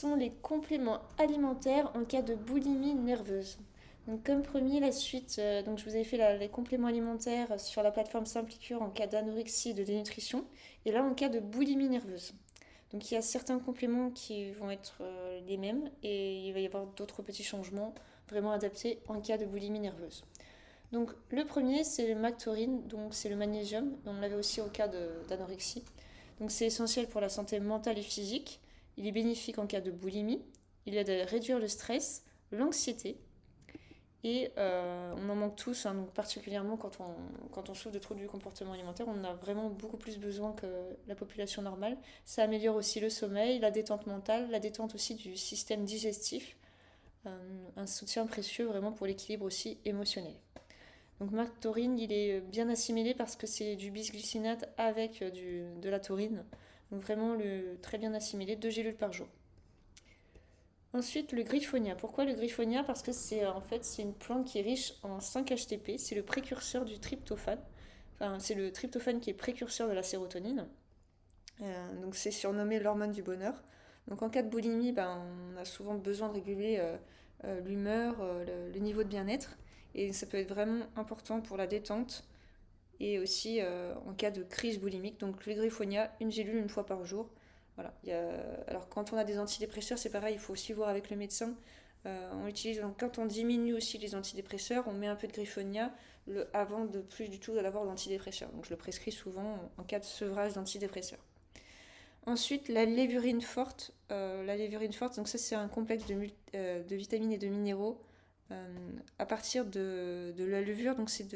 sont les compléments alimentaires en cas de boulimie nerveuse? Donc comme premier, la suite, donc je vous avais fait les compléments alimentaires sur la plateforme Simplicure en cas d'anorexie et de dénutrition, et là en cas de boulimie nerveuse. Donc il y a certains compléments qui vont être les mêmes, et il va y avoir d'autres petits changements vraiment adaptés en cas de boulimie nerveuse. Donc le premier, c'est le Mactorine, donc c'est le magnésium, on l'avait aussi au cas d'anorexie. Donc c'est essentiel pour la santé mentale et physique. Il est bénéfique en cas de boulimie. Il aide à réduire le stress, l'anxiété. Et on en manque tous, hein, donc particulièrement quand on souffre de troubles du comportement alimentaire, on en a vraiment beaucoup plus besoin que la population normale. Ça améliore aussi le sommeil, la détente mentale, la détente aussi du système digestif. Un soutien précieux vraiment pour l'équilibre aussi émotionnel. Donc Marc taurine, il est bien assimilé parce que c'est du bisglycinate avec de la taurine. Donc vraiment très bien assimilé, 2 gélules par jour. Ensuite, le griffonia. Pourquoi le griffonia? Parce que c'est une plante qui est riche en 5-HTP. C'est le précurseur du tryptophane. Enfin, c'est le tryptophane qui est précurseur de la sérotonine. Donc c'est surnommé l'hormone du bonheur. Donc en cas de boulimie, ben, on a souvent besoin de réguler l'humeur, le niveau de bien-être. Et ça peut être vraiment important pour la détente et aussi en cas de crise boulimique. Donc le griffonia, une gélule une fois par jour. Voilà. Alors quand on a des antidépresseurs, c'est pareil, il faut aussi voir avec le médecin. On utilise, donc, quand on diminue aussi les antidépresseurs, on met un peu de griffonia avant de plus du tout d'avoir d'antidépresseurs. Donc je le prescris souvent en cas de sevrage d'antidépresseurs. Ensuite, la lévurine forte. La lévurine forte, donc ça c'est un complexe de vitamines et de minéraux à partir de la levure. Donc c'est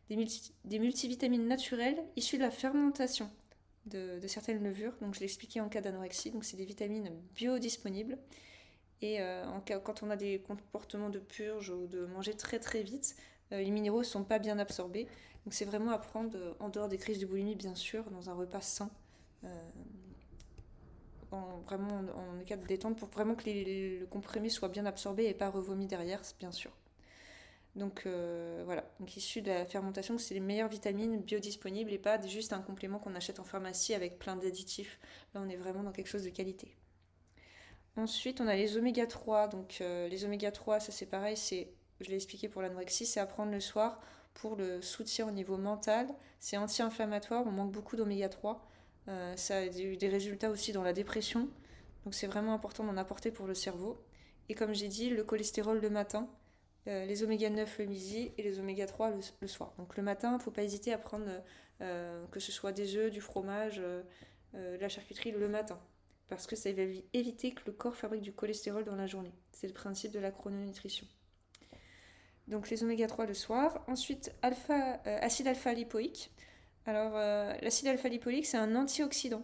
des multivitamines naturelles issues de la fermentation de certaines levures. Donc je l'ai expliqué en cas d'anorexie. Donc c'est des vitamines biodisponibles. Et quand on a des comportements de purge ou de manger très très vite, les minéraux ne sont pas bien absorbés. Donc c'est vraiment à prendre en dehors des crises de boulimie, bien sûr, dans un repas sain. Euh, vraiment en cas de détente pour vraiment que le comprimé soit bien absorbé et pas revomi derrière, bien sûr. Donc voilà, donc issu de la fermentation, c'est les meilleures vitamines biodisponibles et pas juste un complément qu'on achète en pharmacie avec plein d'additifs. Là, on est vraiment dans quelque chose de qualité. Ensuite, on a les oméga 3. Donc les oméga 3, ça c'est pareil, je l'ai expliqué pour l'anorexie, c'est à prendre le soir pour le soutien au niveau mental. C'est anti-inflammatoire, on manque beaucoup d'oméga 3. Ça a eu des résultats aussi dans la dépression. Donc c'est vraiment important d'en apporter pour le cerveau. Et comme j'ai dit, le cholestérol le matin, les oméga 9 le midi et les oméga 3 le soir. Donc le matin, il ne faut pas hésiter à prendre que ce soit des œufs, du fromage, de la charcuterie le matin. Parce que ça va éviter que le corps fabrique du cholestérol dans la journée. C'est le principe de la chrononutrition. Donc les oméga 3 le soir. Ensuite, acide alpha-lipoïque. Alors, l'acide alpha-lipoïque, c'est un antioxydant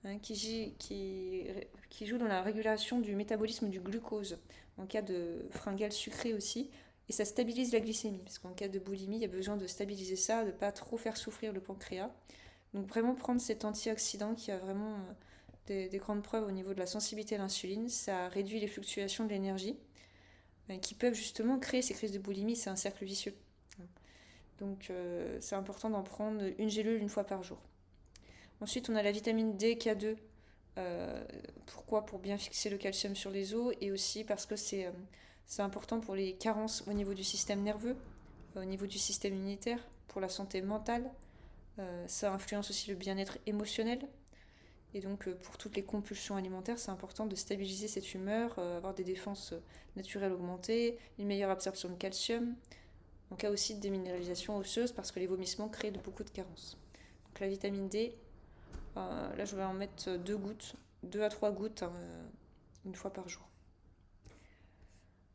hein, qui joue dans la régulation du métabolisme du glucose, en cas de fringales sucrées aussi, et ça stabilise la glycémie, parce qu'en cas de boulimie, il y a besoin de stabiliser ça, de ne pas trop faire souffrir le pancréas. Donc vraiment prendre cet antioxydant qui a vraiment des grandes preuves au niveau de la sensibilité à l'insuline, ça réduit les fluctuations de l'énergie, qui peuvent justement créer ces crises de boulimie, c'est un cercle vicieux. Donc c'est important d'en prendre une gélule une fois par jour. Ensuite, on a la vitamine D K2. Pourquoi? Pour bien fixer le calcium sur les os et aussi parce que c'est important pour les carences au niveau du système nerveux, au niveau du système immunitaire, pour la santé mentale. Ça influence aussi le bien-être émotionnel. Et donc pour toutes les compulsions alimentaires, c'est important de stabiliser cette humeur, avoir des défenses naturelles augmentées, une meilleure absorption de calcium, en cas aussi de déminéralisation osseuse parce que les vomissements créent beaucoup de carences. Donc la vitamine D, là je vais en mettre 2 à 3 gouttes hein, une fois par jour.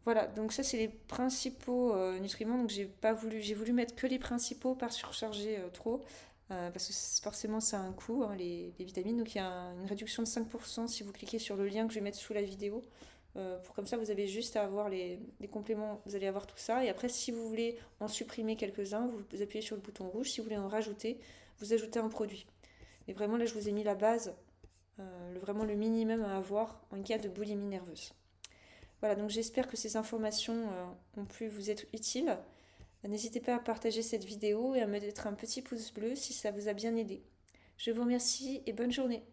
Voilà, donc ça c'est les principaux nutriments. Donc j'ai voulu mettre que les principaux, pas surcharger trop, parce que forcément ça a un coût, hein, les vitamines. Donc il y a une réduction de 5% si vous cliquez sur le lien que je vais mettre sous la vidéo. Pour comme ça vous avez juste à avoir les compléments, vous allez avoir tout ça. Et après si vous voulez en supprimer quelques-uns, vous appuyez sur le bouton rouge. Si vous voulez en rajouter, vous ajoutez un produit. Et vraiment là je vous ai mis la base, vraiment le minimum à avoir en cas de boulimie nerveuse. Voilà, donc j'espère que ces informations ont pu vous être utiles. N'hésitez pas à partager cette vidéo et à me mettre un petit pouce bleu si ça vous a bien aidé. Je vous remercie et bonne journée.